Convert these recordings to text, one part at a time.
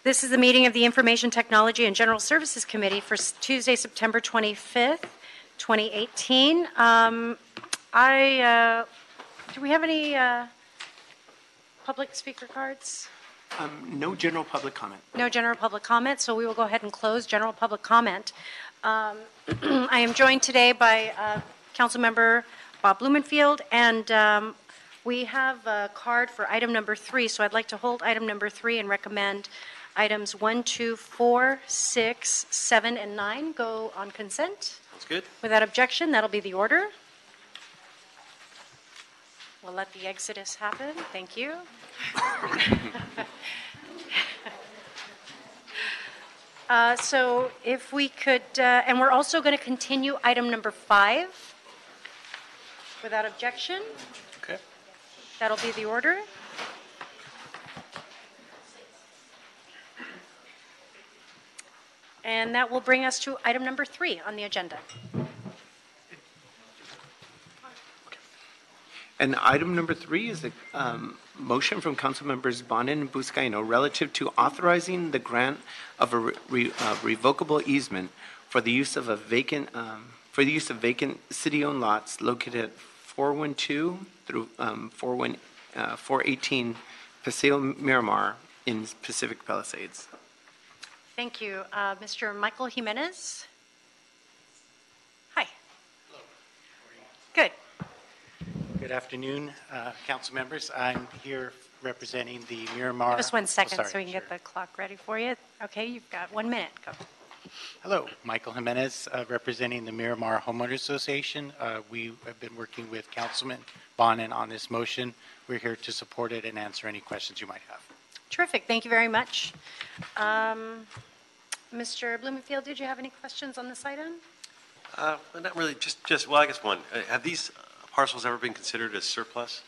This is the meeting of the Information Technology and General Services Committee for Tuesday, September 25th, 2018. Do we have any public speaker cards? No general public comment. No general public comment, so we will go ahead and close general public comment. I am joined today by Councilmember Bob Blumenfield, and we have a card for item number 3, so I'd like to hold item number 3 and recommend items 1, 2, 4, 6, 7, and 9 go on consent. Sounds good. Without objection, that'll be the order. We'll let the exodus happen. Thank you. So if we could, and we're also going to continue item number 5 without objection. Okay. That'll be the order. And that will bring us to item number 3 on the agenda. And item number 3 is a motion from Council Members Bonin and Buscaino relative to authorizing the grant of a revocable easement for the use of vacant city-owned lots located at 412 through 418 Paseo Miramar in Pacific Palisades. Thank you. Mr. Michael Jimenez? Hi. Hello. Good. Good afternoon, council members. I'm here representing the Miramar. Give us 1 second sorry, so we can get the clock ready for you. Okay, you've got 1 minute. Go. Hello, Michael Jimenez, representing the Miramar Homeowners Association. We have been working with Councilman Bonin on this motion. We're here to support it and answer any questions you might have. Terrific. Thank you very much. Mr. Blumenfield, did you have any questions on this item? Not really. Just well, I guess one. Have these parcels ever been considered as surplus?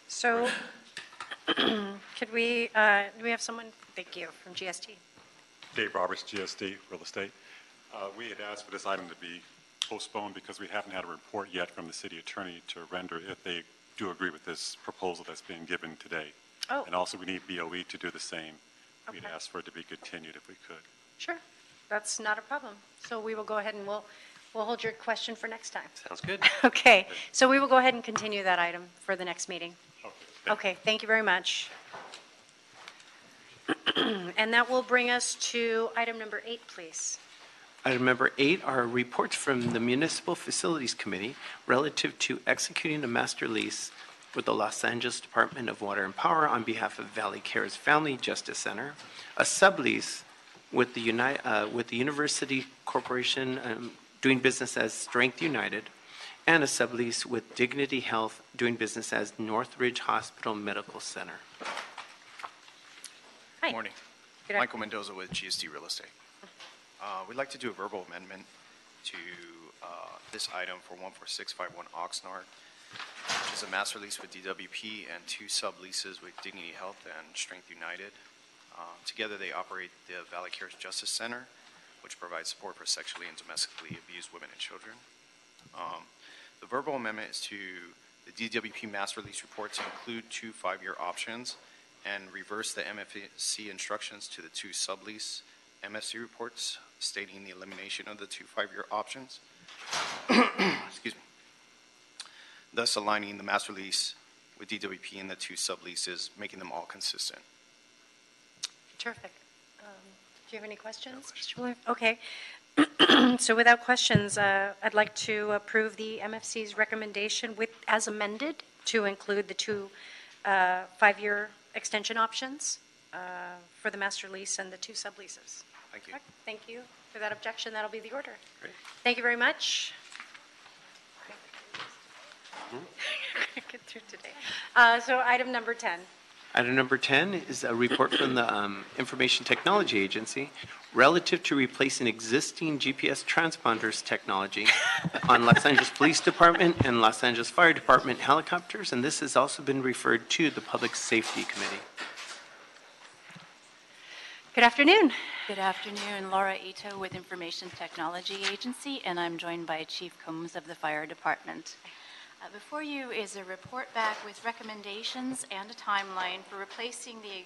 So, could we? Do we have someone? Thank you from GST. Dave Roberts, GST Real Estate. We had asked for this item to be postponed because we haven't had a report yet from the city attorney to render if they do agree with this proposal that's being given today. Oh. And also we need BOE to do the same. Okay. We'd ask for it to be continued if we could. Sure, that's not a problem. So we will go ahead and we'll hold your question for next time. Sounds good. Okay, so we will go ahead and continue that item for the next meeting. Okay. Okay, thank you very much. And that will bring us to item number 8, please. Item number 8 are reports from the Municipal Facilities Committee relative to executing a master lease with the Los Angeles Department of Water and Power on behalf of Valley Cares Family Justice Center, a sublease with the University Corporation doing business as Strength United, and a sublease with Dignity Health doing business as Northridge Hospital Medical Center. Hi. Morning. Good Michael Mendoza with GST Real Estate. We'd like to do a verbal amendment to this item for 14651 Oxnard, which is a master lease with DWP and 2 subleases with Dignity Health and Strength United. Together they operate the Valley Cares Justice Center, which provides support for sexually and domestically abused women and children. The verbal amendment is to the DWP master lease report to include 2 5-year options and reverse the MFC instructions to the 2 sublease MFC reports, stating the elimination of the 2 5-year options. Excuse me. Thus aligning the master lease with DWP and the 2 subleases, making them all consistent. Terrific. Do you have any questions? No questions. Okay. So without questions, I'd like to approve the MFC's recommendation as amended to include the 2 5-year extension options for the master lease and the 2 subleases. Thank you. Correct. Thank you. Without objection, that'll be the order. Great. Thank you very much. Get through today. So item number 10. Item number 10 is a report from the Information Technology Agency relative to replacing existing GPS transponders technology on Los Angeles Police Department and Los Angeles Fire Department helicopters, and this has also been referred to the Public Safety Committee. Good afternoon. Good afternoon. Laura Ito with Information Technology Agency, and I'm joined by Chief Combs of the Fire Department. Before you is a report back with recommendations and a timeline for replacing the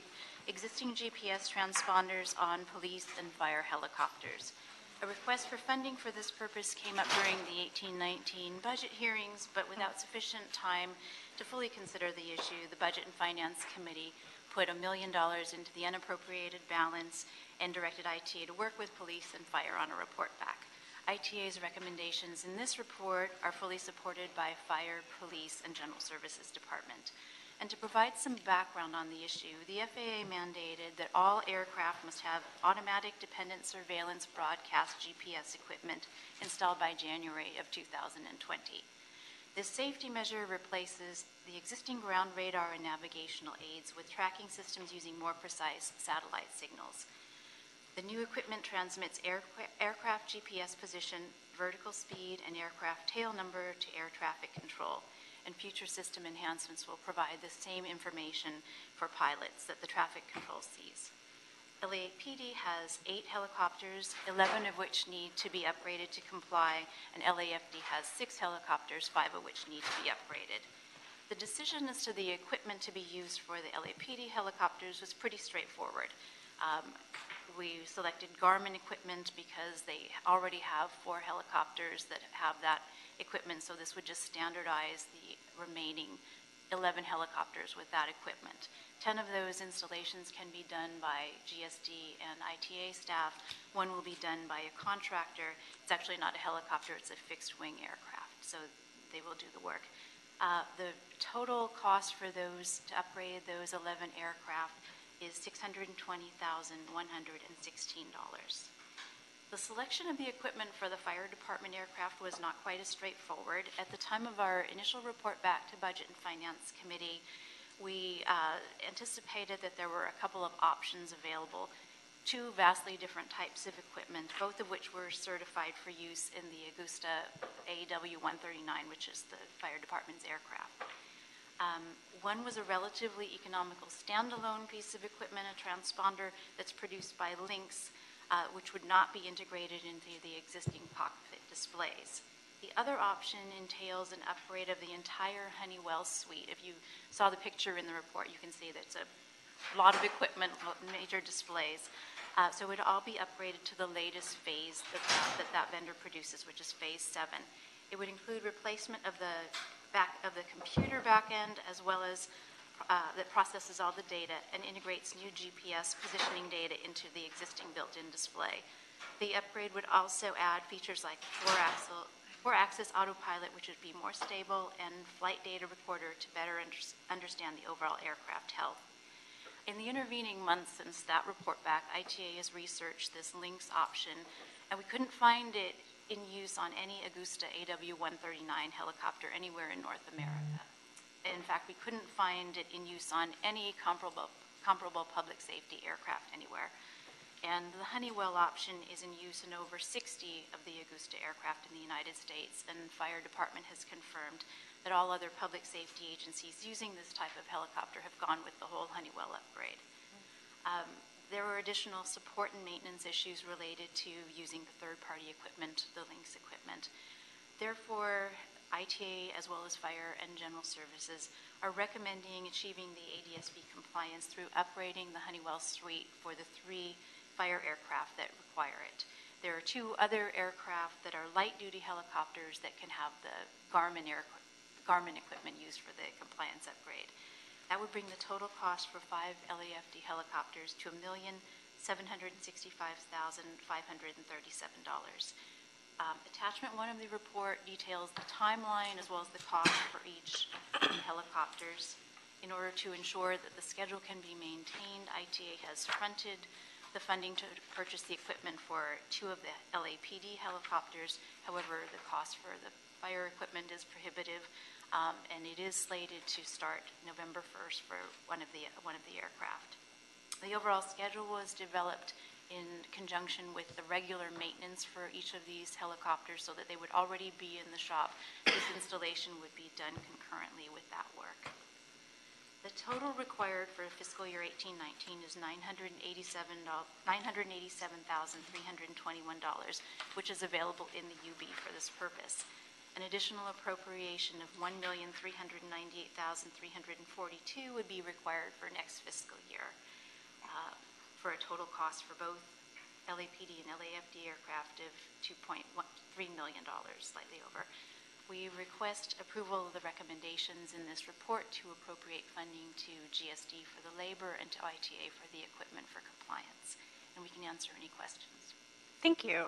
existing GPS transponders on police and fire helicopters. A request for funding for this purpose came up during the 1819 budget hearings, but without sufficient time to fully consider the issue, the Budget and Finance Committee put $1 million into the unappropriated balance and directed ITA to work with police and fire on a report back. ITA's recommendations in this report are fully supported by Fire, Police, and General Services Department. And to provide some background on the issue, the FAA mandated that all aircraft must have automatic dependent surveillance broadcast GPS equipment installed by January of 2020. This safety measure replaces the existing ground radar and navigational aids with tracking systems using more precise satellite signals. The new equipment transmits aircraft GPS position, vertical speed, and aircraft tail number to air traffic control, and future system enhancements will provide the same information for pilots that the traffic control sees. LAPD has 8 helicopters, 11 of which need to be upgraded to comply, and LAFD has 6 helicopters, 5 of which need to be upgraded. The decision as to the equipment to be used for the LAPD helicopters was pretty straightforward. We selected Garmin equipment because they already have 4 helicopters that have that equipment, so this would just standardize the remaining 11 helicopters with that equipment. 10 of those installations can be done by GSD and ITA staff. 1 will be done by a contractor. It's actually not a helicopter, it's a fixed-wing aircraft, so they will do the work. The total cost for those, to upgrade those 11 aircraft, is $620,116. The selection of the equipment for the fire department aircraft was not quite as straightforward. At the time of our initial report back to Budget and Finance Committee, we anticipated that there were a couple of options available, 2 vastly different types of equipment, both of which were certified for use in the Augusta AW-139, which is the fire department's aircraft. One was a relatively economical standalone piece of equipment, a transponder that's produced by Lynx, which would not be integrated into the existing cockpit displays. The other option entails an upgrade of the entire Honeywell suite. If you saw the picture in the report, you can see that it's a lot of equipment, major displays. So it would all be upgraded to the latest phase that vendor produces, which is phase 7. It would include replacement of the computer backend, as well as that processes all the data and integrates new GPS positioning data into the existing built-in display. The upgrade would also add features like four-axis autopilot, which would be more stable, and flight data recorder to better understand the overall aircraft health. In the intervening months since that report back, ITA has researched this Lynx option, and we couldn't find it in use on any Augusta AW-139 helicopter anywhere in North America. In fact, we couldn't find it in use on any comparable public safety aircraft anywhere. And the Honeywell option is in use in over 60 of the Augusta aircraft in the United States, and Fire Department has confirmed that all other public safety agencies using this type of helicopter have gone with the whole Honeywell upgrade. There were additional support and maintenance issues related to using the third-party equipment, the Lynx equipment. Therefore, ITA, as well as Fire and General Services, are recommending achieving the ADSB compliance through upgrading the Honeywell suite for the 3 fire aircraft that require it. There are 2 other aircraft that are light-duty helicopters that can have the Garmin equipment used for the compliance upgrade. That would bring the total cost for 5 LAFD helicopters to $1,765,537. Attachment 1 of the report details the timeline as well as the cost for each helicopters. In order to ensure that the schedule can be maintained, ITA has fronted the funding to purchase the equipment for 2 of the LAPD helicopters. However, the cost for the fire equipment is prohibitive, and it is slated to start November 1st for one of the aircraft. The overall schedule was developed in conjunction with the regular maintenance for each of these helicopters so that they would already be in the shop. This installation would be done concurrently with that work. The total required for fiscal year 18-19 is $987,321, which is available in the UB for this purpose. An additional appropriation of $1,398,342 would be required for next fiscal year. for a total cost for both LAPD and LAFD aircraft of $2.3 million, slightly over. We request approval of the recommendations in this report to appropriate funding to GSD for the labor and to ITA for the equipment for compliance. And we can answer any questions. Thank you.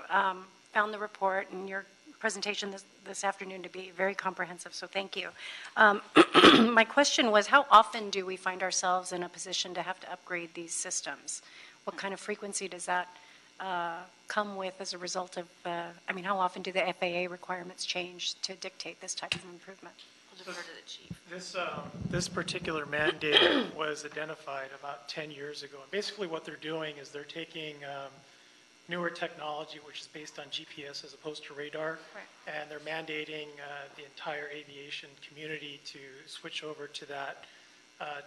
Found the report and your presentation this afternoon to be very comprehensive, so thank you. My question was, how often do we find ourselves in a position to have to upgrade these systems? What kind of frequency does that come with as a result of, how often do the FAA requirements change to dictate this type of improvement? We'll defer to the chief. This particular mandate was identified about 10 years ago. And basically what they're doing is they're taking newer technology, which is based on GPS as opposed to radar, Right. and they're mandating the entire aviation community to switch over to that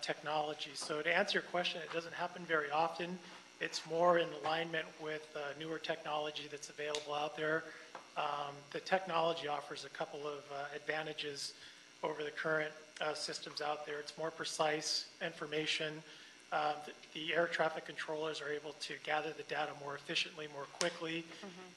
technology. So to answer your question, it doesn't happen very often. It's more in alignment with newer technology that's available out there. The technology offers a couple of advantages over the current systems out there. It's more precise information. The air traffic controllers are able to gather the data more efficiently, more quickly.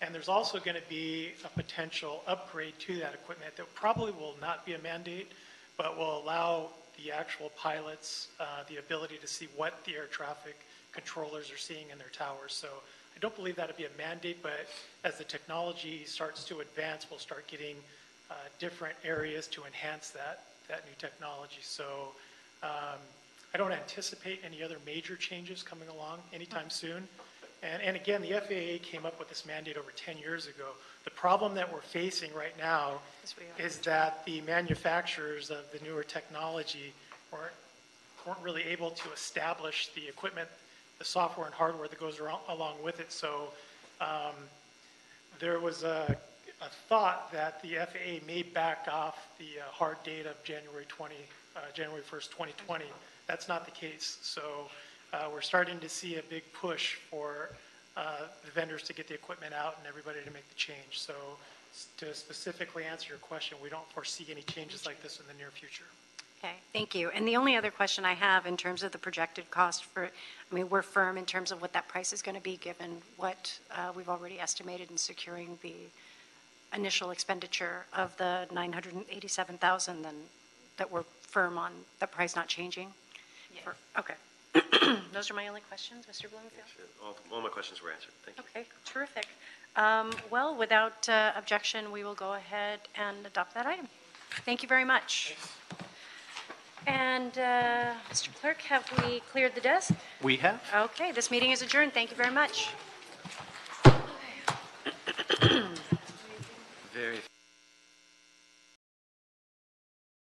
And there's also going to be a potential upgrade to that equipment that probably will not be a mandate, but will allow the actual pilots the ability to see what the air traffic controllers are seeing in their towers. So I don't believe that'll be a mandate, but as the technology starts to advance, we'll start getting different areas to enhance that new technology. So I don't anticipate any other major changes coming along anytime soon. And again, the FAA came up with this mandate over 10 years ago. The problem that we're facing right now is that the manufacturers of the newer technology weren't really able to establish the equipment, the software and hardware that goes along with it. So there was a thought that the FAA may back off the hard date of January 1st, 2020. That's not the case. So we're starting to see a big push for the vendors to get the equipment out and everybody to make the change. So to specifically answer your question, we don't foresee any changes like this in the near future. Okay, thank you. And the only other question I have in terms of the projected cost we're firm in terms of what that price is going to be given what we've already estimated in securing the initial expenditure of the $987,000, then that we're firm on the price not changing? Yes. Okay. Those are my only questions, Mr. Bloomfield. All my questions were answered. Thank you. Okay, terrific. Well, without objection, we will go ahead and adopt that item. Thank you very much. And Mr. Clerk, have we cleared the desk? We have. Okay, this meeting is adjourned. Thank you very much. Very